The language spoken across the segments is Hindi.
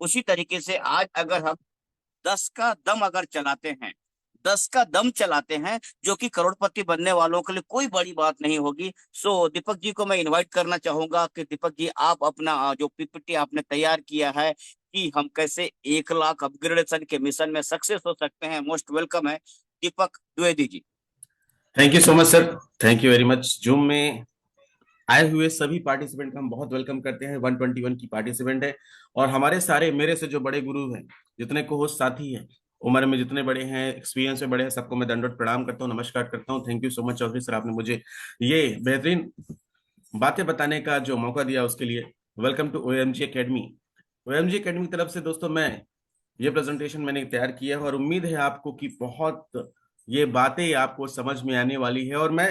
उसी तरीके से आज अगर हम 10 का दम अगर चलाते हैं, 10 का दम चलाते हैं, जो कि करोड़पति बनने वालों के लिए कोई बड़ी बात नहीं होगी। सो दीपक जी को मैं इनवाइट करना चाहूंगा कि दीपक जी आप अपना जो पीपीटी आपने तैयार किया है कि हम कैसे 1 लाख अपग्रेडेशन के मिशन में सक्सेस हो सकते हैं, मोस्ट वेलकम है Deepak Dwivedi ji. Thank you so much sir. Thank you very much. Zoom में आए हुए सभी पार्टिसिपेंट का हम बहुत वेलकम करते हैं। 121 की पार्टिसिपेंट है और हमारे सारे मेरे से जो बड़े गुरु हैं, जितने को होस्ट साथी हैं, उम्र में जितने बड़े हैं, एक्सपीरियंस में बड़े हैं, सबको मैं दंडवत प्रणाम करता हूँ, नमस्कार करता हूँ। Thank you so much Chaudhary sir, आपने मुझे ये बेहतरीन बातें बताने का जो मौका दिया उसके लिए। Welcome to OMG academy. OMG academy की तरफ से दोस्तों मैं ये प्रेजेंटेशन मैंने तैयार किया है और उम्मीद है आपको कि बहुत ये बातें आपको समझ में आने वाली है। और मैं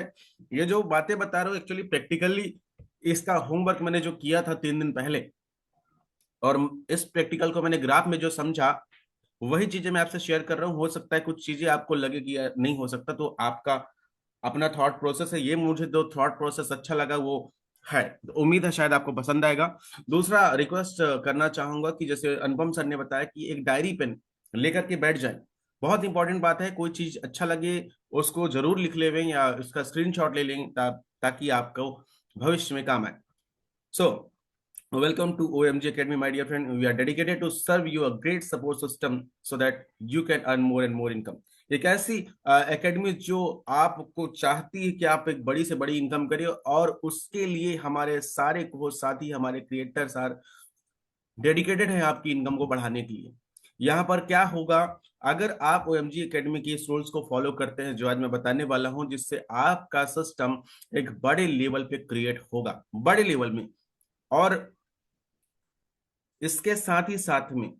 ये जो बातें बता रहा हूँ एक्चुअली प्रैक्टिकली इसका होमवर्क मैंने जो किया था 3 दिन पहले, और इस प्रैक्टिकल को मैंने ग्राफ में जो समझा वही चीजें मैं आपसे शेयर कर रहा हूँ। हो सकता है कुछ चीजें आपको लगे कि यार नहीं हो सकता, तो आपका अपना थॉट प्रोसेस है। ये मुझे जो थॉट प्रोसेस अच्छा लगा वो है, तो उम्मीद है शायद आपको पसंद आएगा। दूसरा रिक्वेस्ट करना चाहूंगा कि जैसे अनुपम सर ने बताया कि एक डायरी पेन लेकर के बैठ जाए। बहुत इंपॉर्टेंट बात है, कोई चीज अच्छा लगे उसको जरूर लिख लें या उसका स्क्रीनशॉट ले लें ताकि आपको भविष्य में काम आए। So, welcome to OMG Academy, my dear friend. We are dedicated to serve you a great support system so that you can earn more and more income. एक ऐसी एकेडमी जो आपको चाहती है कि आप एक बड़ी से बड़ी इनकम करिए, और उसके लिए हमारे सारे को साथी, हमारे क्रिएटर सार डेडिकेटेड है आपकी इनकम को बढ़ाने के लिए। यहाँ पर क्या होगा, अगर आप ओएमजी एकेडमी के इस रूल्स को फॉलो करते हैं जो आज मैं बताने वाला हूं, जिससे आपका सिस्टम एक बड़े लेवल पे क्रिएट होगा, बड़े लेवल में। और इसके साथ ही साथ में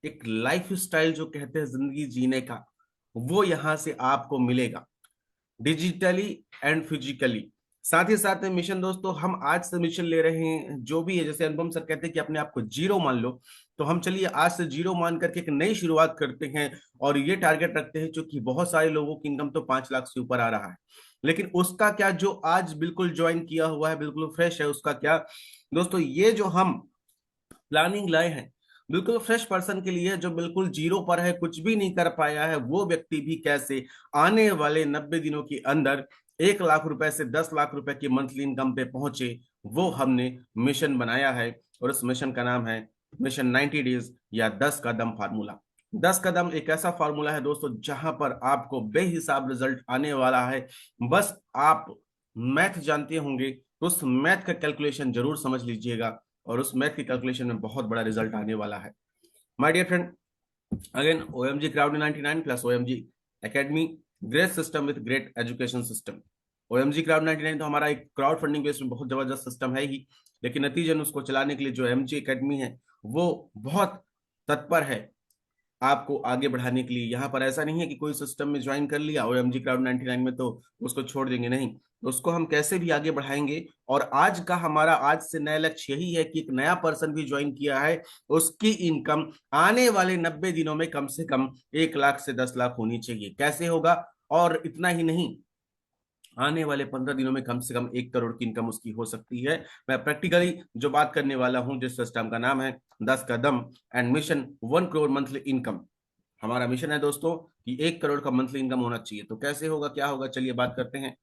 एक लाइफ स्टाइल जो कहते हैं जिंदगी जीने का, वो यहां से आपको मिलेगा, डिजिटली एंड फिजिकली। साथ ही साथ में मिशन दोस्तों, हम आज से मिशन ले रहे हैं जो भी है। जैसे अनुपम सर कहते हैं कि अपने आप को जीरो मान लो, तो हम चलिए आज से जीरो मान करके एक नई शुरुआत करते हैं। और ये टारगेट रखते हैं, क्योंकि बहुत सारे लोगों की इनकम तो 5 लाख से ऊपर आ रहा है, लेकिन उसका क्या, जो आज बिल्कुल ज्वाइन किया हुआ है, बिल्कुल फ्रेश है, उसका क्या। दोस्तों ये जो हम प्लानिंग लाए हैं, बिल्कुल फ्रेश पर्सन के लिए, जो बिल्कुल जीरो पर है, कुछ भी नहीं कर पाया है, वो व्यक्ति भी कैसे आने वाले 90 दिनों के अंदर 1 लाख रुपए से 10 लाख रुपए की मंथली इनकम पे पहुंचे, वो हमने मिशन बनाया है। और उस मिशन का नाम है मिशन 90 डेज या 10 कदम फार्मूला। 10 कदम एक ऐसा फार्मूला है दोस्तों जहां पर आपको बेहिसाब रिजल्ट आने वाला है। बस आप मैथ जानते होंगे तो उस मैथ का कैलकुलेशन जरूर समझ लीजिएगा, और उस मैथ की कैलकुलेशन में बहुत बड़ा रिजल्ट आने वाला है। My dear friend, again OMG crowd 99 plus OMG academy, great system with great education system. OMG crowd 99 तो हमारा एक क्राउड फंडिंग बेस्ड में बहुत जबरदस्त सिस्टम है ही, लेकिन नतीजन उसको चलाने के लिए जो एमजी एकेडमी है वो बहुत तत्पर है आपको आगे बढ़ाने के लिए। यहाँ पर ऐसा नहीं है कि कोई सिस्टम में ज्वाइन कर लिया और एमजी क्राउड 99 में तो उसको छोड़ देंगे, नहीं, उसको हम कैसे भी आगे बढ़ाएंगे। और आज का हमारा आज से नया लक्ष्य यही है कि एक नया पर्सन भी ज्वाइन किया है, उसकी इनकम आने वाले 90 दिनों में कम से कम 1 लाख से 10 लाख होनी चाहिए। कैसे होगा, और इतना ही नहीं, आने वाले 15 दिनों में कम से कम 1 करोड़ की इनकम उसकी हो सकती है। मैं प्रैक्टिकली जो बात करने वाला हूं, जिस सिस्टम का नाम है 10 कदम and mission 1 crore monthly income. हमारा मिशन है दोस्तों कि 1 करोड़ का मंथली इनकम होना चाहिए। तो कैसे होगा, क्या होगा, चलिए बात करते हैं।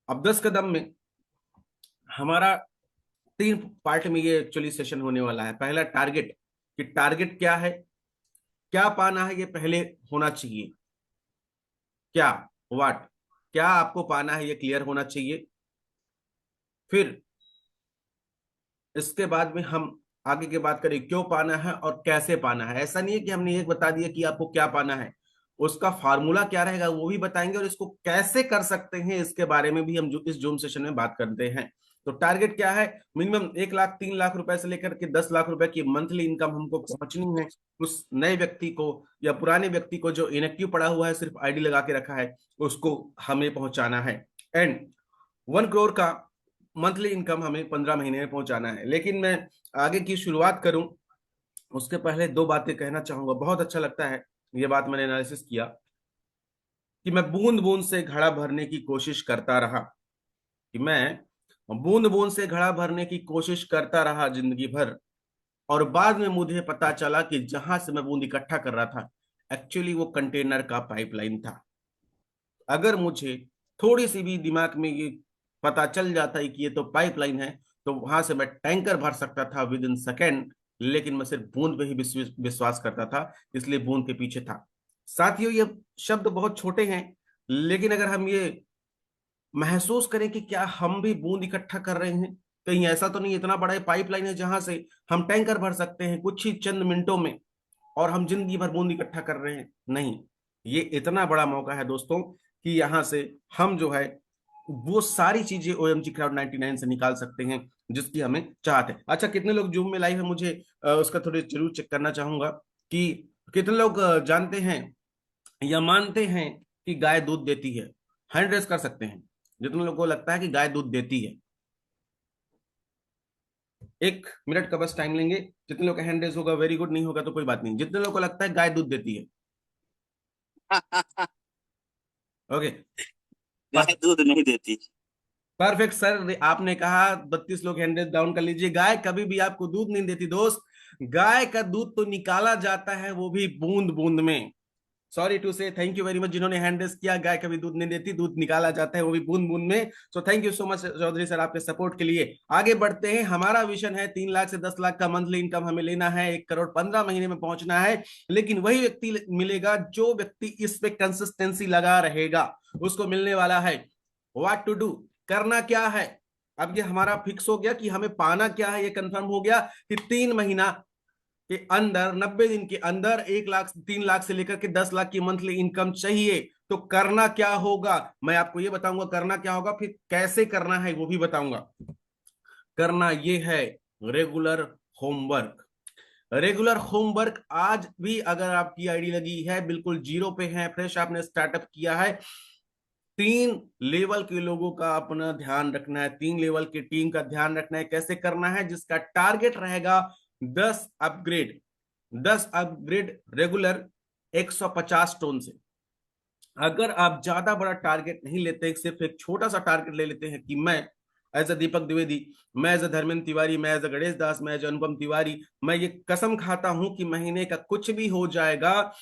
अब 10 कदम में हमारा 3 पार्ट में ये एक्चुअली सेशन होने वाला है। पहला टारगेट, कि टारगेट क्या है, क्या पाना है, ये पहले होना चाहिए। क्या, व्हाट, क्या आपको पाना है, ये क्लियर होना चाहिए। फिर इसके बाद में हम आगे की बात करें, क्यों पाना है और कैसे पाना है। ऐसा नहीं है कि हमने ये बता दिया कि आपको क्या पाना है, उसका फार्मूला क्या रहेगा वो भी बताएंगे, और इसको कैसे कर सकते हैं इसके बारे में भी हम जो इस जूम सेशन में बात करते हैं। तो टारगेट क्या है, मिनिमम 1 लाख 3 लाख रुपए से लेकर के 10 लाख रुपए की मंथली इनकम हमको पहुंचनी है उस नए व्यक्ति को, या पुराने व्यक्ति को जो इनएक्टिव पड़ा हुआ है, सिर्फ आईडी लगा के रखा है, उसको हमें पहुंचाना है। एंड 1 करोड़ का मंथली इनकम हमें 15 महीने में पहुंचाना है। लेकिन मैं आगे की शुरुआत करूं उसके पहले 2 बातें कहना चाहूंगा। बहुत अच्छा लगता है, ये बात मैंने एनालिसिस किया कि मैं बूंद बूंद से घड़ा भरने की कोशिश करता रहा, कि मैं बूंद बूंद से घड़ा भरने की कोशिश करता रहा जिंदगी भर, और बाद में मुझे पता चला कि जहां से मैं बूंद इकट्ठा कर रहा था एक्चुअली वो कंटेनर का पाइपलाइन था। अगर मुझे थोड़ी सी भी दिमाग में ये पता चल जाता है कि ये तो पाइपलाइन है, तो वहां से मैं टैंकर भर सकता था विद इन सेकेंड। लेकिन मैं सिर्फ बूंद पे ही विश्वास करता था, इसलिए बूंद के पीछे था। साथियों, ये शब्द बहुत छोटे हैं, लेकिन अगर हम ये महसूस करें कि क्या हम भी बूंद इकट्ठा कर रहे हैं, कहीं ऐसा तो नहीं इतना बड़ा पाइपलाइन है जहां से हम टैंकर भर सकते हैं कुछ ही चंद मिनटों में, और हम जिंदगी भर बूंद इकट्ठा कर रहे हैं? नहीं, ये इतना बड़ा मौका है दोस्तों कि यहाँ से हम जो है वो सारी चीजें ओएमजी क्राउड 99 से निकाल सकते हैं जिसकी हमें चाहत है। अच्छा, कितने लोग जूम में लाइव है, मुझे उसका थोड़े जरूर चेक करना चाहूंगा कि कितने लोग जानते हैं या मानते हैं कि गाय दूध देती है। हैंड रेस कर सकते हैं जितने लोगों को लगता है कि गाय दूध देती है। 1 मिनट का बस टाइम लेंगे। जितने लोग का हैंड रेस होगा वेरी गुड, नहीं होगा तो कोई बात नहीं। जितने लोगों को लगता है गाय दूध देती है, ओके। गाय दूध नहीं देती। परफेक्ट सर, आपने कहा 32 लोग हैंड रेस डाउन कर लीजिए। गाय कभी भी आपको दूध नहीं देती दोस्त। गाय का दूध तो निकाला जाता है, वो भी बूंद बूंद में। सॉरी टू से, थैंक यू वेरी मच जिन्होंने हैंड रेस किया। गाय कभी दूध नहीं देती, दूध निकाला जाता है, वो भी बूंद बूंद में। So thank you so much Chaudhary sir आपके सपोर्ट के लिए। आगे बढ़ते हैं। हमारा विजन है 3 लाख से 10 लाख का मंथली इनकम हमें लेना है, 1 करोड़ 15 महीने में पहुंचना है। लेकिन वही व्यक्ति मिलेगा जो व्यक्ति इस पे कंसिस्टेंसी लगा रहेगा, उसको मिलने वाला है। व्हाट टू डू, करना क्या है। अब ये हमारा फिक्स हो गया कि हमें पाना क्या है, ये कंफर्म हो गया कि 3 महीना के अंदर, 90 दिन के अंदर 1 लाख 3 लाख से लेकर के 10 लाख की मंथली इनकम चाहिए। तो करना क्या होगा, मैं आपको ये बताऊंगा करना क्या होगा, फिर कैसे करना है वो भी बताऊंगा। करना ये है रेगुलर होमवर्क। रेगुलर होमवर्क आज भी अगर आपकी आईडी लगी है, बिल्कुल जीरो पे है, फ्रेश आपने स्टार्टअप किया है, 3 लेवल के लोगों का अपना ध्यान रखना है, 3 लेवल की टीम का ध्यान रखना है। कैसे करना है, जिसका टारगेट रहेगा 10 अपग्रेड। 10 अपग्रेड रेगुलर 150 टोन से। अगर आप ज्यादा बड़ा टारगेट नहीं लेते, सिर्फ एक छोटा सा टारगेट ले लेते हैं कि मैं एज अ दीपक द्विवेदी, मैं एज अ धर्मेंद्र तिवारी, मैं एज अ गणेश दास, मैं एज अनुपम तिवारी, मैं ये कसम खाता हूं कि महीने का कुछ भी हो जाएगा,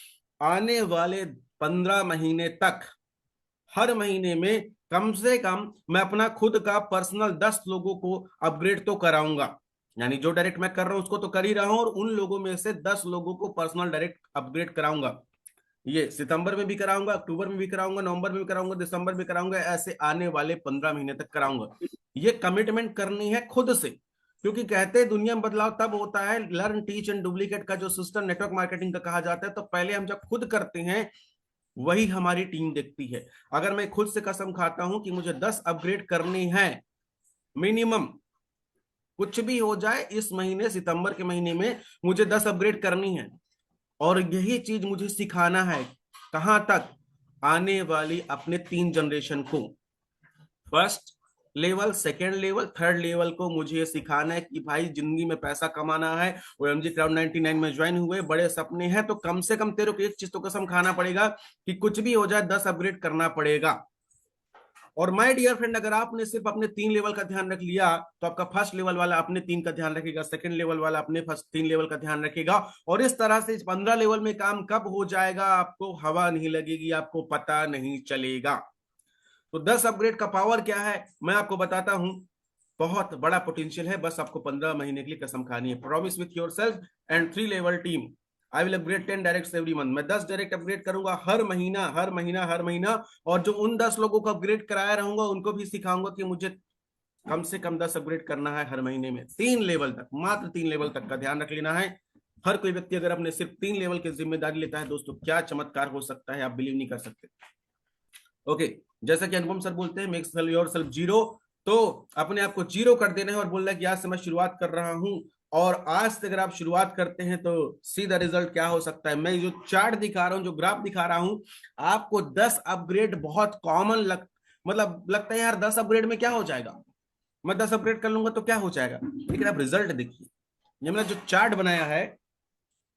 आने वाले 15 महीने तक हर महीने में कम से कम मैं अपना खुद का पर्सनल 10 लोगों को अपग्रेड तो कराऊंगा। यानी जो डायरेक्ट मैं कर रहा हूं उसको तो कर ही रहा हूं, और उन लोगों में से 10 लोगों को पर्सनल डायरेक्ट अपग्रेड कराऊंगा। ये सितंबर में भी कराऊंगा, अक्टूबर में भी कराऊंगा, नवंबर में भी कराऊंगा, दिसंबर में कराऊंगा, ऐसे आने वाले 15 महीने तक कराऊंगा। ये कमिटमेंट करनी है खुद से, क्योंकि कहते हैं दुनिया में बदलाव तब होता है, लर्न टीच एंड डुप्लीकेट का जो सिस्टम नेटवर्क मार्केटिंग का कहा जाता है, तो पहले हम जब खुद करते हैं वही हमारी टीम देखती है। अगर मैं खुद से कसम खाता हूं कि मुझे 10 अपग्रेड करनी है मिनिमम, कुछ भी हो जाए इस महीने सितंबर के महीने में मुझे 10 अपग्रेड करनी है, और यही चीज मुझे सिखाना है कहां तक, आने वाली अपने 3 जनरेशन को। First level, second level, third level को मुझे ये सिखाना है कि भाई जिंदगी में पैसा कमाना है। वो एमजी क्राउड 99 में ज्वाइन हुए, बड़े सपने हैं, तो कम से कम तेरे को एक चीज तो कसम खाना पड़ेगा कि कुछ भी हो जाए 10 अपग्रेड करना पड़ेगा। और माय डियर फ्रेंड, अगर आपने सिर्फ अपने 3 लेवल का ध्यान रख लिया, तो आपका फर्स्ट लेवल वाला अपने 3 का ध्यान रखेगा, सेकंड लेवल वाला अपने फर्स्ट 3 लेवल का ध्यान रखेगा, और इस तरह से 15 लेवल में काम कब हो जाएगा आपको हवा नहीं लगेगी, आपको पता नहीं चलेगा। तो 10 अपग्रेड का पावर क्या है मैं आपको बताता हूं। बहुत बड़ा पोटेंशियल है, बस आपको 15 महीने के लिए कसम खानी है। Promise with your self and 3 level team, I will upgrade 10 direct every month. मैं 10 डायरेक्ट अपग्रेड करूंगा हर महीना, हर महीना, हर महीना। और जो उन 10 लोगों को अपग्रेड कराया रहूंगा उनको भी सिखाऊंगा कि मुझे कम से कम 10 अपग्रेड करना है हर महीने में, 3 लेवल तक, मात्र 3 लेवल तक का ध्यान रख लेना है। हर कोई व्यक्ति अगर अपने सिर्फ 3 लेवल की जिम्मेदारी लेता है दोस्तों, क्या चमत्कार हो सकता है, आप बिलीव नहीं कर सकते। ओके, जैसा कि अनुपम सर बोलते हैं मेक योर सेल्फ जीरो, तो अपने आप को जीरो कर देना है और बोलना है कि आज से मैं शुरुआत कर रहा हूं। और आज से अगर आप शुरुआत करते हैं तो सी द रिजल्ट क्या हो सकता है। मैं जो चार्ट दिखा रहा हूं, जो ग्राफ दिखा रहा हूं, आपको 10 अपग्रेड बहुत कॉमन मतलब लगता है यार 10 अपग्रेड में क्या हो जाएगा, मैं 10 अपग्रेड कर लूंगा तो क्या हो जाएगा। लेकिन आप रिजल्ट देखिए, ये मैंने जो चार्ट बनाया है,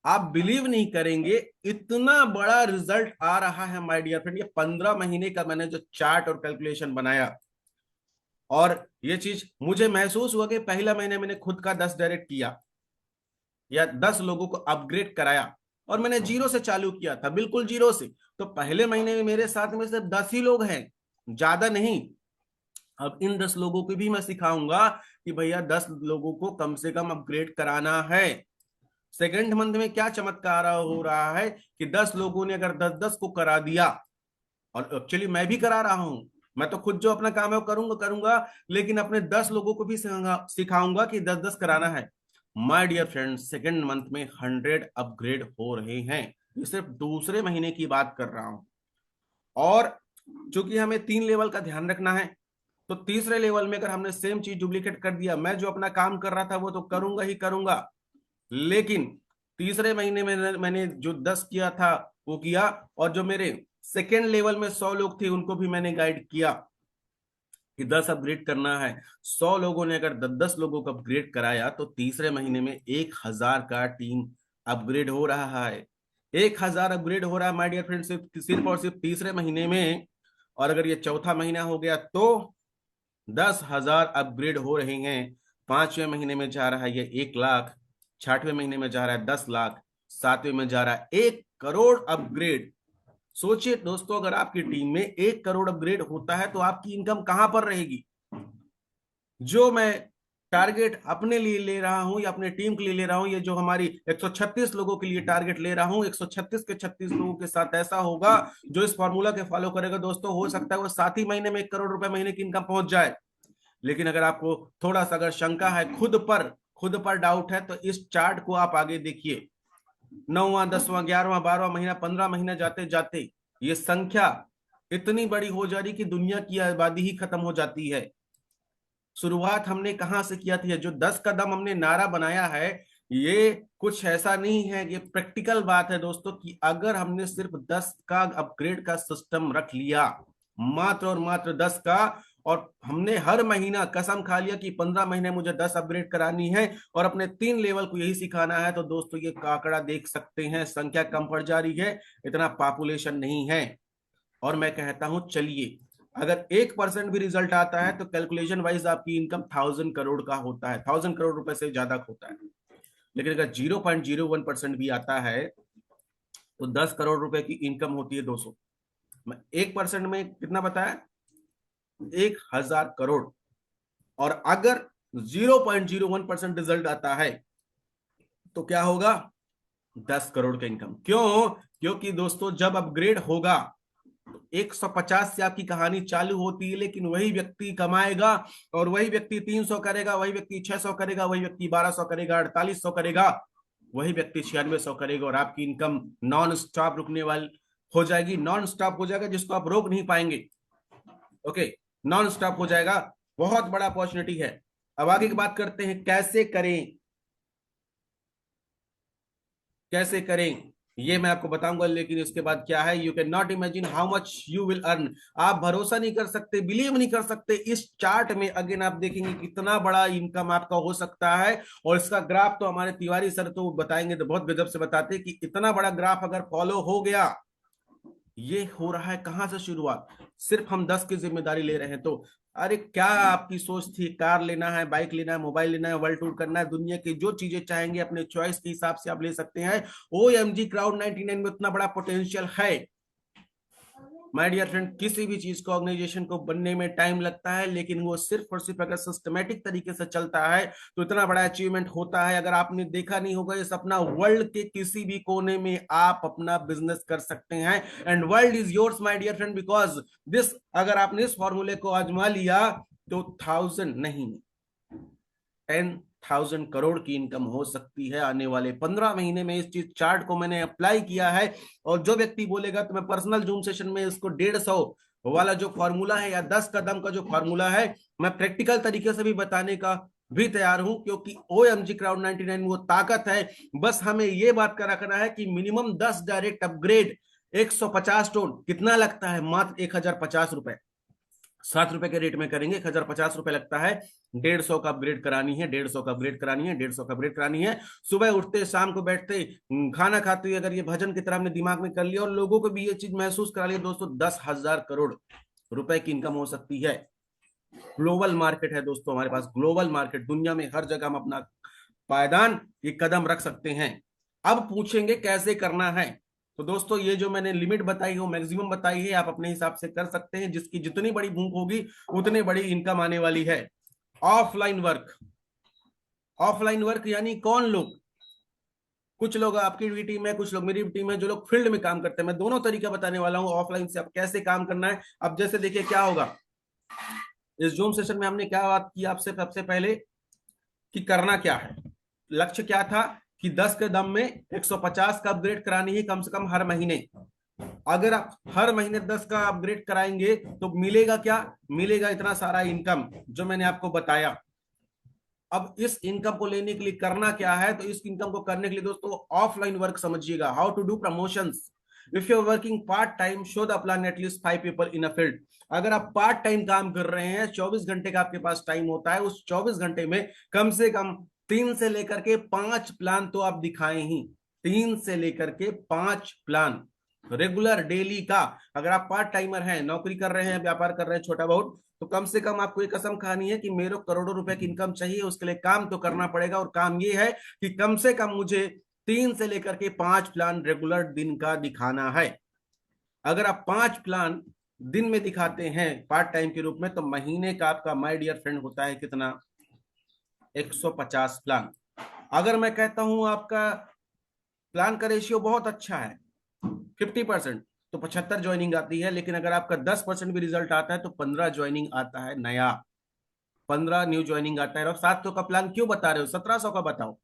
आप बिलीव नहीं करेंगे इतना बड़ा रिजल्ट आ रहा है माय डियर फ्रेंड। ये 15 महीने का मैंने जो चार्ट और कैलकुलेशन बनाया, और ये चीज मुझे महसूस हुआ कि पहला महीने मैंने खुद का 10 डायरेक्ट किया, या 10 लोगों को अपग्रेड कराया, और मैंने जीरो से चालू किया था, बिल्कुल जीरो से, तो पहले महीने में मेरे साथ में सिर्फ 10 ही लोग हैं, ज्यादा नहीं। अब इन 10 लोगों को भी मैं सिखाऊंगा कि भैया 10 लोगों को कम से कम अपग्रेड कराना है। सेकेंड मंथ में क्या चमत्कार हो रहा है कि 10 लोगों ने अगर 10-10 को करा दिया, और एक्चुअली मैं भी करा रहा हूं, मैं तो खुद जो अपना काम है वो करूंगा करूंगा, लेकिन अपने 10 लोगों को भी सिखाऊंगा कि 10-10 कराना है। My dear friends, second month में 100 अपग्रेड हो रहे हैं। ये सिर्फ दूसरे महीने की बात कर रहा हूं। और चूंकि हमें 3 लेवल का ध्यान रखना है, तो तीसरे लेवल में अगर हमने सेम चीज डुप्लीकेट कर दिया, मैं जो अपना काम कर रहा था वो तो करूंगा ही करूंगा, लेकिन तीसरे महीने में मैंने जो 10 किया था वो किया, और जो मेरे सेकेंड लेवल में 100 लोग थे उनको भी मैंने गाइड किया कि 10 अपग्रेड करना है। 100 लोगों ने अगर 10-10 लोगों को अपग्रेड कराया, तो तीसरे महीने में 1000 का टीम अपग्रेड हो रहा है। 1000 अपग्रेड हो रहा है माय डियर फ्रेंड, सिर्फ और सिर्फ तीसरे महीने में। और अगर ये चौथा महीना हो गया तो 10,000 अपग्रेड हो रहे हैं। पांचवें महीने में जा रहा है ये 1 लाख, छठवें महीने में जा रहा है 10 लाख, सातवें में जा रहा है 1 करोड़ अपग्रेड। सोचिए दोस्तों, अगर आपकी टीम में 1 करोड़ अपग्रेड होता है तो आपकी इनकम कहां पर रहेगी। जो मैं टारगेट अपने लिए ले रहा हूं या अपने टीम के लिए ले रहा हूं, ये जो हमारी 136 लोगों के लिए टारगेट ले रहा हूं, 136 के 36 लोगों के साथ ऐसा होगा जो इस फॉर्मूला के फॉलो करेगा दोस्तों, हो सकता है वो 7 ही महीने में 1 करोड़ रुपए महीने की इनकम पहुंच जाए। लेकिन अगर आपको थोड़ा सा अगर शंका है, खुद पर डाउट है, तो इस चार्ट को आप आगे देखिए। 9वां 10वां 11वां 12वां महीना 15 महीना जाते जाते ये संख्या इतनी बड़ी हो जा रही कि दुनिया की आबादी ही खत्म हो जाती है। शुरुआत हमने कहां से किया थी, जो 10 कदम हमने नारा बनाया है, ये कुछ ऐसा नहीं है, ये प्रैक्टिकल बात है दोस्तों, कि अगर हमने सिर्फ 10 का अपग्रेड का सिस्टम रख लिया, मात्र और मात्र 10 का, और हमने हर महीना कसम खा लिया कि 15 महीने मुझे 10 अपग्रेड करानी है और अपने 3 लेवल को यही सिखाना है, तो दोस्तों ये आंकड़ा देख सकते हैं, संख्या कम पड़ जा रही है, इतना पॉपुलेशन नहीं है। और मैं कहता हूं चलिए, अगर 1% भी रिजल्ट आता है तो कैलकुलेशन वाइज आपकी इनकम 1000 करोड़ का होता है, 1000 करोड़ रुपए से ज्यादा होता है। लेकिन अगर 0.01% भी आता है तो 10 करोड़ रुपए की इनकम होती है 200। मैं 1% में कितना बताया, 1000 करोड़। और अगर 0.01% रिजल्ट आता है तो क्या होगा, 10 करोड़ का इनकम। क्यों? क्योंकि दोस्तों जब अपग्रेड होगा 150 से आपकी कहानी चालू होती है, लेकिन वही व्यक्ति कमाएगा, और वही व्यक्ति 300 करेगा, वही व्यक्ति 600 करेगा, वही व्यक्ति 1200 करेगा, 4800 करेगा, वही व्यक्ति 9600 करेगा, और आपकी इनकम नॉन स्टॉप रुकने वाली हो जाएगी, नॉन स्टॉप हो जाएगा, जिसको आप रोक नहीं पाएंगे। ओके, नॉन स्टॉप हो जाएगा, बहुत बड़ा अपॉर्चुनिटी है। अब आगे की बात करते हैं, कैसे करें, कैसे करें ये मैं आपको बताऊंगा, लेकिन इसके बाद क्या है, you can not imagine how much you will earn. आप भरोसा नहीं कर सकते, बिलीव नहीं कर सकते, इस चार्ट में अगेन आप देखेंगे कितना बड़ा इनकम आपका हो सकता है। और इसका ग्राफ तो हमारे तिवारी सर तो बताएंगे, तो बहुत गजब से बताते हैं कि इतना बड़ा ग्राफ अगर फॉलो हो गया, ये हो रहा है कहां से शुरुआत, सिर्फ हम 10 की जिम्मेदारी ले रहे हैं तो। अरे क्या आपकी सोच थी, कार लेना है, बाइक लेना है, मोबाइल लेना है, वर्ल्ड टूर करना है, दुनिया की जो चीजें चाहेंगे अपने चॉइस के हिसाब से आप ले सकते हैं। OMG क्राउड 99 में उतना बड़ा पोटेंशियल है माय डियर फ्रेंड। किसी भी चीज को, ऑर्गेनाइजेशन को बनने में टाइम लगता है, लेकिन वो सिर्फ और सिर्फ अगर सिस्टमेटिक तरीके से चलता है तो इतना बड़ा अचीवमेंट होता है। अगर आपने देखा नहीं होगा ये सपना, वर्ल्ड के किसी भी कोने में आप अपना बिजनेस कर सकते हैं, and world is yours my dear friend, because this, अगर आपने इस फॉर्मूले को आजमा लिया तो 1000 नहीं, 10,000 करोड़ की इनकम हो सकती है आने वाले 15 महीने में। इस चीज चार्ट को मैंने अप्लाई किया है, और जो व्यक्ति बोलेगा तो मैं पर्सनल जूम सेशन में इसको 150 वाला जो फॉर्मूला है, या 10 कदम का जो फॉर्मूला है, मैं प्रैक्टिकल तरीके से भी बताने का भी तैयार हूं, क्योंकि OMG क्राउड 99 में वो ताकत है। बस हमें ये बात का रखना है कि मिनिमम 10 डायरेक्ट अपग्रेड 150 टोन कितना लगता है, मात्र 1050 रुपए, 7 रुपए के रेट में करेंगे, 1050 रुपए लगता है। 150 का अपग्रेड करानी है, 150 का अपग्रेड करानी है, 150 का अपग्रेड करानी है। सुबह उठते शाम को बैठते खाना खाते हुए अगर ये भजन की तरह हमने दिमाग में कर लिया और लोगों को भी ये चीज महसूस करा लिया दोस्तों, 10,000 करोड़ रुपए की इनकम हो सकती है। ग्लोबल मार्केट है दोस्तों हमारे पास, ग्लोबल मार्केट, दुनिया में हर जगह हम अपना पायदान ये कदम रख सकते हैं। अब पूछेंगे कैसे करना है। तो दोस्तों ये जो मैंने लिमिट बताई है वो मैक्सिमम बताई है, आप अपने हिसाब से कर सकते हैं। जिसकी जितनी बड़ी भूख होगी उतनी बड़ी इनकम आने वाली है। ऑफलाइन वर्क, ऑफलाइन वर्क यानी कौन लोग, कुछ लोग आपकी भी टीम है, कुछ लोग मेरी भी टीम है, जो लोग फील्ड में काम करते हैं। मैं दोनों तरीका बताने वाला हूं ऑफलाइन से अब कैसे काम करना है। अब जैसे देखिए क्या होगा, इस जूम सेशन में हमने क्या बात की आपसे सबसे पहले कि करना क्या है। लक्ष्य क्या था कि 10 के दम में 150 का अपग्रेड करानी है कम से कम हर महीने। अगर आप हर महीने 10 का अपग्रेड कराएंगे तो मिलेगा क्या, मिलेगा इतना सारा इनकम जो मैंने आपको बताया। अब इस इनकम को लेने के लिए करना क्या है, तो इस इनकम को करने के लिए दोस्तों ऑफलाइन वर्क समझिएगा। How to do promotions. If you are working part time show the upline at least 5 people in a field. अगर आप पार्ट टाइम काम कर रहे हैं, 24 घंटे का आपके पास टाइम होता है, उस 24 घंटे में कम से कम 3 से लेकर के 5 प्लान तो आप दिखाएं ही। 3 से लेकर के 5 प्लान रेगुलर डेली का। अगर आप पार्ट टाइमर हैं, नौकरी कर रहे हैं, व्यापार कर रहे हैं छोटा बहुत, तो कम से कम आपको ये कसम खानी है कि मेरे करोड़ों रुपए की इनकम चाहिए, उसके लिए काम तो करना पड़ेगा। और काम ये है कि कम से कम मुझे 3 से लेकर के 5 प्लान रेगुलर दिन का दिखाना है। अगर आप 5 प्लान दिन में दिखाते हैं पार्ट टाइम के रूप में, तो महीने का आपका माय डियर फ्रेंड होता है कितना, 150 प्लान। अगर मैं कहता हूं आपका प्लान का रेशियो बहुत अच्छा है 50%, तो 75 ज्वाइनिंग आती है। लेकिन अगर आपका 10% भी रिजल्ट आता है तो 15 ज्वाइनिंग आता है नया, 15 न्यू ज्वाइनिंग आता है। और 700 का प्लान क्यों बता रहे हो, 1700 का बताओ।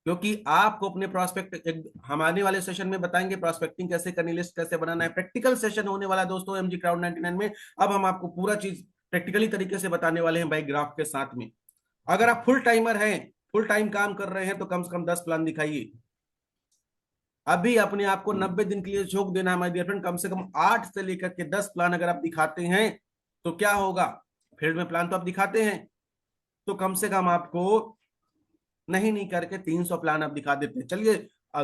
क्योंकि आपको अपने प्रोस्पेक्ट हम आने वाले सेशन में बताएंगे प्रोस्पेक्टिंग कैसे करनी, लिस्ट कैसे बनाना है। प्रैक्टिकल सेशन होने वाला दोस्तों एमजी क्राउड 99 में। अब हम आपको पूरा चीज प्रैक्टिकली तरीके से बताने वाले हैं बाई ग्राफ के साथ में। अगर आप फुल टाइमर हैं, फुल टाइम काम कर रहे हैं, तो कम से कम 10 प्लान दिखाइए। अभी अपने आप को 90 दिन के लिए झोंक देना है माय डियर फ्रेंड। कम से कम 8 से लेकर के 10 प्लान अगर आप दिखाते हैं तो क्या होगा, फील्ड में प्लान तो आप दिखाते हैं, तो कम से कम आपको नहीं नहीं करके 300 प्लान आप दिखा देते हैं। चलिए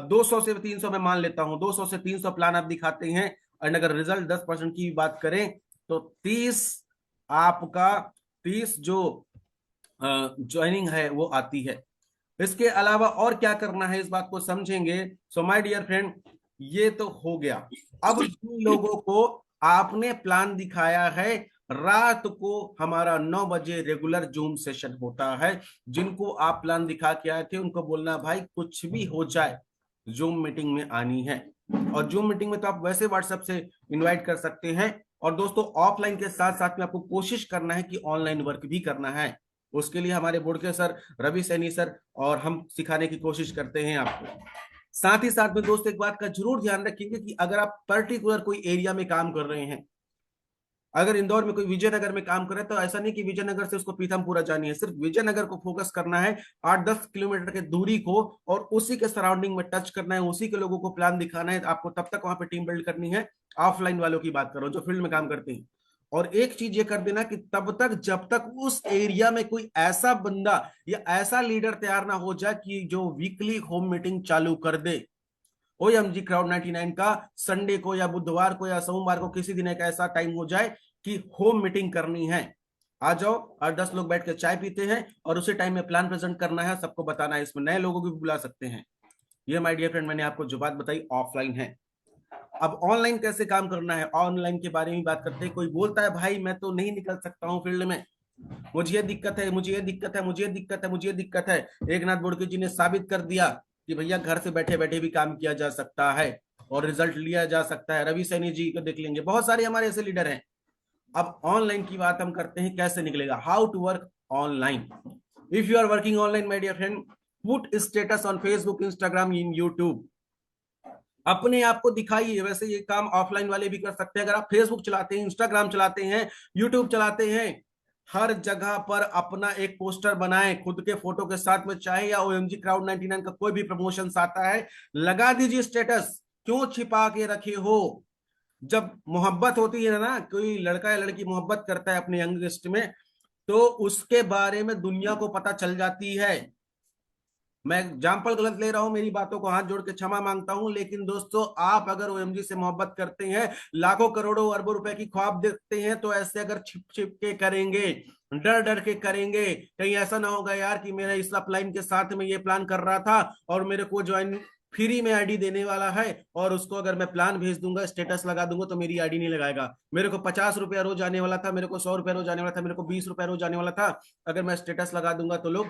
200 से 300 में मान लेता हूं, 200 से 300 प्लान आप दिखाते हैं। और अगर रिजल्ट 10% की बात करें तो 30 आपका 30 जो ज्वाइनिंग है वो आती है। इसके अलावा और क्या करना है इस बात को समझेंगे। सो माय डियर फ्रेंड ये तो हो गया। अब जिन लोगों को आपने प्लान दिखाया है, रात को हमारा 9 बजे रेगुलर जूम सेशन होता है। जिनको आप प्लान दिखा के आए थे उनको बोलना भाई कुछ भी हो जाए जूम मीटिंग में आनी है। और जूम मीटिंग में तो आप वैसे व्हाट्सएप से इनवाइट कर सकते हैं। और दोस्तों ऑफलाइन के साथ साथ में आपको कोशिश करना है कि ऑनलाइन वर्क भी करना है। उसके लिए हमारे बोर्ड के सर रवि सैनी सर और हम सिखाने की कोशिश करते हैं आपको। साथ ही साथ में दोस्तों एक बात का जरूर ध्यान रखेंगे कि अगर आप पर्टिकुलर कोई एरिया में काम कर रहे हैं, अगर इंदौर में कोई विजयनगर में काम करे, तो ऐसा नहीं कि विजयनगर से उसको पीथमपुरा जानी है, सिर्फ विजयनगर को फोकस करना है 8-10 किलोमीटर के दूरी को, और उसी के सराउंडिंग में टच करना है, उसी के लोगों को प्लान दिखाना है। आपको तब तक वहां पे टीम बिल्ड करनी है। ऑफलाइन वालों की बात करो जो फील्ड में काम करते हैं। और एक चीज ये कर देना कि तब तक जब तक उस एरिया में कोई ऐसा बंदा या ऐसा लीडर तैयार ना हो जाए कि जो वीकली होम मीटिंग चालू कर दे। ओएमजी क्राउड 99 का संडे को या बुधवार को या सोमवार को किसी दिन एक ऐसा टाइम हो जाए कि होम मीटिंग करनी है, आ जाओ और 10 लोग बैठ के चाय पीते हैं और उसी टाइम में प्लान प्रेजेंट करना है, सबको बताना है। इसमें नए लोगों को भी बुला सकते हैं। ये माय डियर फ्रेंड मैंने आपको जो बात बताई ऑफलाइन है। अब ऑनलाइन कैसे काम करना है, ऑनलाइन के बारे में बात करते हैं। कोई बोलता है भाई मैं तो नहीं निकल सकता हूँ फील्ड में, मुझे ये दिक्कत है, मुझे ये दिक्कत है, मुझे ये दिक्कत है, मुझे ये दिक्कत है। एकनाथ बोडके जी ने साबित कर दिया कि भैया घर से बैठे बैठे भी काम किया जा सकता है और रिजल्ट लिया जा सकता है। रवि सैनी जी को देख लेंगे, बहुत सारे हमारे ऐसे लीडर हैं। अब ऑनलाइन की बात हम करते हैं, कैसे निकलेगा, how to work online. If you are working online my dear friend, put status on Facebook, Instagram, in YouTube. अपने आप को दिखाइए। वैसे ये काम ऑफलाइन वाले भी कर सकते हैं। अगर आप फेसबुक चलाते हैं, इंस्टाग्राम चलाते हैं, यूट्यूब चलाते हैं, हर जगह पर अपना एक पोस्टर बनाएं खुद के फोटो के साथ में, चाहे या ओएमजी क्राउड 99 का कोई भी प्रमोशन आता है लगा दीजिए स्टेटस। क्यों छिपा के रखे हो। जब मोहब्बत होती है ना, कोई लड़का या लड़की मोहब्बत करता है अपने यंगेस्ट में, तो उसके बारे में दुनिया को पता चल जाती है। मैं एग्जाम्पल गलत ले रहा हूं, मेरी बातों को हाथ जोड़ के क्षमा मांगता हूं, लेकिन दोस्तों आप अगर ओएमजी से मोहब्बत करते हैं, लाखों करोड़ों अरबों रुपए की ख्वाब देखते हैं, तो ऐसे अगर छिप छिप के करेंगे, डर डर के करेंगे, कहीं ऐसा ना होगा यार कि मेरा इस अपलाइन के साथ में ये प्लान कर रहा था और मेरे को ज्वाइन फ्री में आईडी देने वाला है, और उसको अगर मैं प्लान भेज दूंगा, स्टेटस लगा दूंगा, तो मेरी आईडी नहीं लगाएगा। मेरे को 50 रुपया रोज आने वाला था, मेरे को 100 रुपया रोज आने वाला था, मेरे को 20 रुपया रोज आने वाला था, अगर मैं स्टेटस लगा दूंगा तो लोग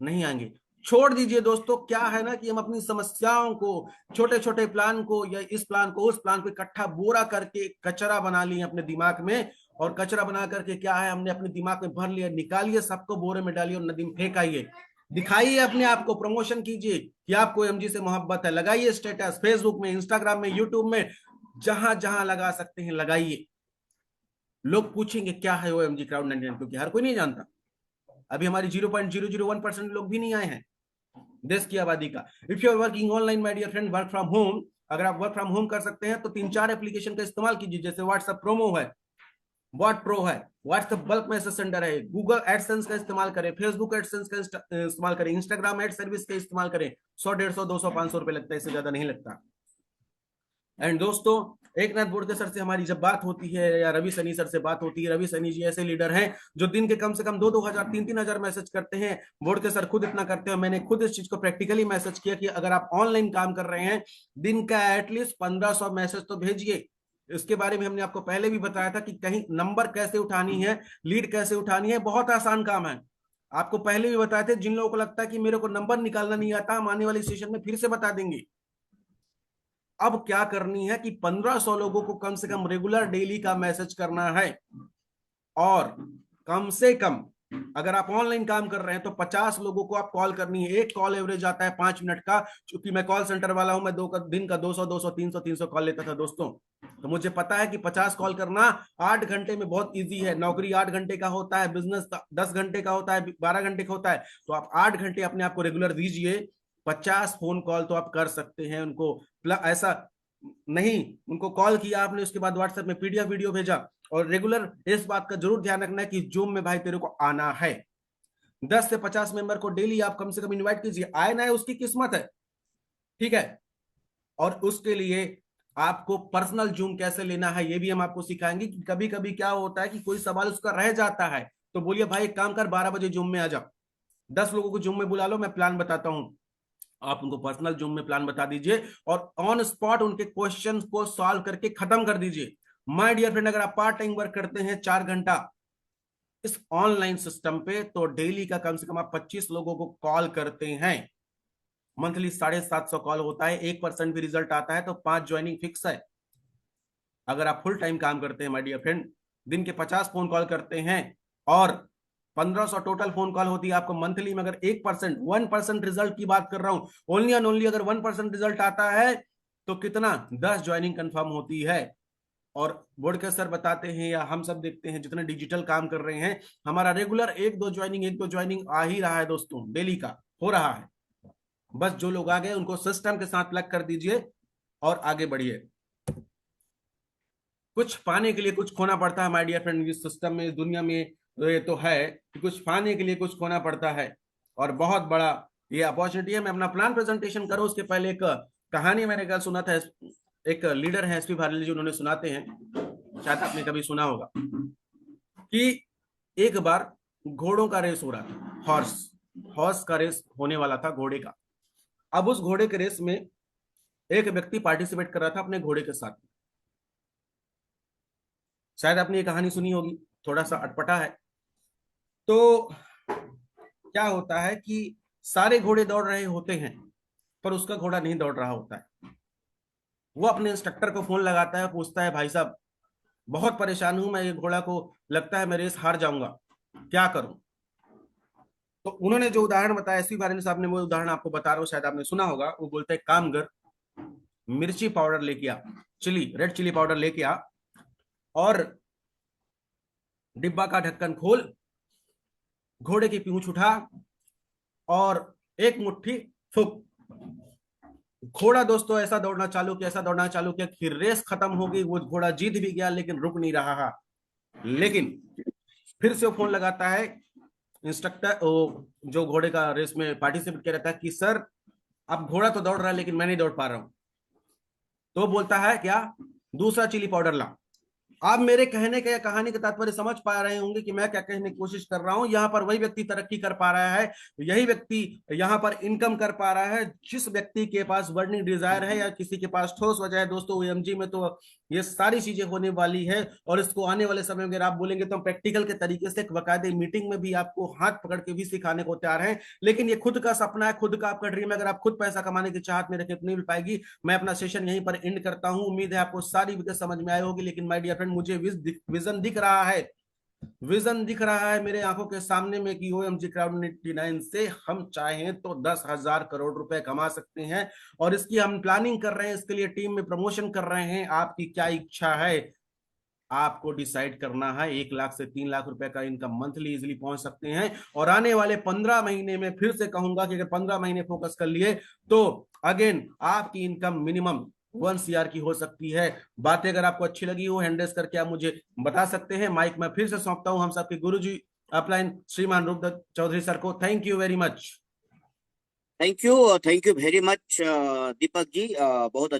नहीं आएंगे। छोड़ दीजिए दोस्तों, क्या है ना कि हम अपनी समस्याओं को, छोटे छोटे प्लान को, या इस प्लान को उस प्लान को इकट्ठा बोरा करके कचरा बना लिए अपने दिमाग में, और कचरा बना करके क्या है, हमने अपने दिमाग में भर लिया। निकालिए सबको, बोरे में डालिए और नदी में फेंक आइए। दिखाइए अपने आप को, प्रमोशन कीजिए कि आपको एमजी से मोहब्बत है। लगाइए स्टेटस फेसबुक में, इंस्टाग्राम में, यूट्यूब में, जहां जहां लगा सकते हैं लगाइए। लोग पूछेंगे क्या है वो एमजी क्राउड 99, क्योंकि हर कोई नहीं जानता। अभी हमारी 0.001% लोग भी नहीं आए हैं देश की आबादी का। If you are working online my dear friend, work from home, अगर आप वर्क फ्रॉम होम कर सकते हैं तो 3-4 एप्लीकेशन का इस्तेमाल कीजिए, जैसे व्हाट्सएप प्रोमो है, व्हाट प्रो है, व्हाट्सएप बल्क मैसेज सेंडर है, गूगल एडसेंस का इस्तेमाल करें, फेसबुक एडसेंस का इस्तेमाल करें, इंस्टाग्राम एड सर्विस का इस्तेमाल करें। 100, 150, 200, 500 रुपए लगता है, इससे ज्यादा नहीं लगता। एंड दोस्तों, एक नाथ बोरके सर से हमारी जब बात होती है, या रवि सनी सर से बात होती है, रवि सनी जी ऐसे लीडर हैं जो दिन के कम से कम 2-2 हजार, 3-3 हजार मैसेज करते हैं। बोरके सर खुद इतना करते हैं। मैंने खुद इस चीज को प्रैक्टिकली मैसेज किया कि अगर आप ऑनलाइन काम कर रहे हैं, दिन का एटलीस्ट 1500 मैसेज तो भेजिए। इसके बारे में हमने आपको पहले भी बताया था कि कहीं नंबर कैसे उठानी है, लीड कैसे उठानी है, बहुत आसान काम है। आपको पहले भी बताए थे। जिन लोगों को लगता है कि मेरे को नंबर निकालना नहीं आता, हम आने वाले सेशन में फिर से बता देंगे। अब क्या करनी है कि 1500 लोगों को कम से कम रेगुलर डेली का मैसेज करना है, और कम से कम अगर आप ऑनलाइन काम कर रहे हैं तो 50 लोगों को आप कॉल करनी है। एक कॉल एवरेज आता है 5 मिनट का। चूंकि मैं कॉल सेंटर वाला हूं, मैं दिन का 200, 300 कॉल लेता था दोस्तों, तो मुझे पता है कि 50 कॉल करना 8 घंटे में बहुत इजी है। नौकरी 8 घंटे का होता है, बिजनेस 10 घंटे का होता है, 12 घंटे का होता है, तो आप 8 घंटे अपने आप को रेगुलर दीजिए। 50 फोन कॉल तो आप कर सकते हैं उनको। ऐसा नहीं, उनको कॉल किया आपने, उसके बाद व्हाट्सएप में पीडीएफ वीडियो भेजा। और रेगुलर इस बात का जरूर ध्यान रखना है कि जूम में भाई तेरे को आना है। 10 से 50 मेंबर को डेली आप कम से कम इनवाइट कीजिए। आए ना आए उसकी किस्मत है, ठीक है। और उसके लिए आपको पर्सनल जूम कैसे लेना है ये भी हम आपको सिखाएंगे। कि कभी कभी क्या होता है कि कोई सवाल उसका रह जाता है, तो बोलिए भाई एक काम कर, 12 बजे जूम में आ जाओ, 10 लोगों को जूम में बुला लो, मैं प्लान बताता हूं। आप उनको पर्सनल जूम में प्लान बता दीजिए और ऑन स्पॉट उनके क्वेश्चंस को सॉल्व करके खत्म कर दीजिए। माय डियर फ्रेंड, अगर आप पार्ट टाइम वर्क करते हैं 4 घंटा इस ऑनलाइन सिस्टम पे, तो डेली का कम से कम आप 25 लोगों को कॉल करते हैं। मंथली 750 कॉल होता है, 1% भी रिजल्ट आता है तो 5 ज्वाइनिंग फिक्स है। अगर आप फुल टाइम काम करते हैं माय डियर फ्रेंड, दिन के 50 फोन कॉल करते हैं, और 1500 टोटल फोन कॉल होती है आपको मंथली में। अगर 1% रिजल्ट की बात कर रहा हूं, ओनली एंड ओनली अगर 1% रिजल्ट आता है तो कितना, 10 ज्वाइनिंग कंफर्म होती है। और बोर्ड के सर बताते हैं, या हम सब देखते हैं जितने डिजिटल काम कर रहे हैं, हमारा रेगुलर 1-2 ज्वाइनिंग आ ही रहा है दोस्तों, डेली का हो रहा है। बस जो लोग आ गए उनको सिस्टम के साथ प्लग कर दीजिए और आगे बढ़िए। कुछ पाने के लिए कुछ खोना पड़ता है माय डियर फ्रेंड, इस सिस्टम में, इस दुनिया में। तो ये तो है कि कुछ पाने के लिए कुछ खोना पड़ता है, और बहुत बड़ा ये अपॉर्चुनिटी है। मैं अपना प्लान प्रेजेंटेशन करूं उसके पहले एक कहानी मैंने कल सुना था। एक लीडर है एसपी भारती जी, उन्होंने सुनाते हैं, शायद आपने कभी सुना होगा, कि एक बार घोड़ों का रेस हो रहा था। हॉर्स हॉर्स का रेस होने वाला था, घोड़े का। अब उस घोड़े के रेस में एक व्यक्ति पार्टिसिपेट कर रहा था अपने घोड़े के साथ। शायद आपने ये कहानी सुनी होगी, थोड़ा सा अटपटा है। तो क्या होता है कि सारे घोड़े दौड़ रहे होते हैं, पर उसका घोड़ा नहीं दौड़ रहा होता है। वो अपने इंस्ट्रक्टर को फोन लगाता है, पूछता है भाई साहब बहुत परेशान हूं मैं, ये घोड़ा को लगता है मैं रेस हार जाऊंगा, क्या करूं। तो उन्होंने जो उदाहरण बताया, एसपी भारती साहब ने वो उदाहरण आपको बता रहा हूँ, शायद आपने सुना होगा। वो बोलते हैं काम कर, मिर्ची पाउडर लेके आ, रेड चिली पाउडर लेके आ, और डिब्बा का ढक्कन खोल, घोड़े की पूंछ उठा, और एक मुट्ठी फूक। घोड़ा दोस्तों ऐसा दौड़ना चालू किया, ऐसा दौड़ना चालू किया कि रेस खत्म हो गई। वो घोड़ा जीत भी गया लेकिन रुक नहीं रहा। लेकिन फिर से वो फोन लगाता है इंस्ट्रक्टर जो घोड़े का रेस में पार्टिसिपेट किया रहता है कि सर अब घोड़ा तो दौड़ रहा है लेकिन मैं नहीं दौड़ पा रहा हूं, तो बोलता है क्या, दूसरा चिली पाउडर ला। आप मेरे कहने का या कहानी का तात्पर्य समझ पा रहे होंगे कि मैं क्या कहने की कोशिश कर रहा हूं। यहाँ पर वही व्यक्ति तरक्की कर पा रहा है, यही व्यक्ति यहाँ पर इनकम कर पा रहा है जिस व्यक्ति के पास बर्निंग डिजायर है या किसी के पास ठोस वजह है। दोस्तों ओएमजी में तो ये सारी चीजें होने वाली है और इसको आने वाले समय में अगर आप बोलेंगे तो हम प्रैक्टिकल के तरीके से एक बाकायदे मीटिंग में भी आपको हाथ पकड़ के भी सिखाने को तैयार हैं। लेकिन ये खुद का सपना है, खुद का आपका ड्रीम है। अगर आप खुद पैसा कमाने की चाहत में रखें तो नहीं मिल पाएगी। मैं अपना सेशन यहीं पर एंड करता हूं। उम्मीद है आपको सारी बातें समझ में आई होगी। लेकिन माय डियर फ्रेंड, मुझे विजन दिख रहा है, विजन दिख रहा है मेरे आंखों के सामने में कि ओएमजी क्राउड 99 से हम चाहें तो 10,000 करोड़ रुपए कमा सकते हैं। और इसकी हम प्लानिंग कर रहे हैं, इसके लिए टीम में प्रमोशन कर रहे हैं। आपकी क्या इच्छा है, आपको डिसाइड करना है। 1 लाख से 3 लाख रुपए का इनकम मंथली इजिली पहुंच सकते हैं। और आने वाले 15 महीने में फिर से कहूंगा कि अगर 15 महीने फोकस कर लिए तो अगेन आपकी इनकम मिनिमम 1 CR की हो सकती है। बातें अगर आपको अच्छी लगी हो, हैंड रेस करके आप मुझे बता सकते हैं। माइक मैं फिर से सौंपता हूं हम सबके गुरुजी अपलाइन श्रीमान रूपदत्त चौधरी सर को। Thank you very much. Thank you very much Deepak ji, बहुत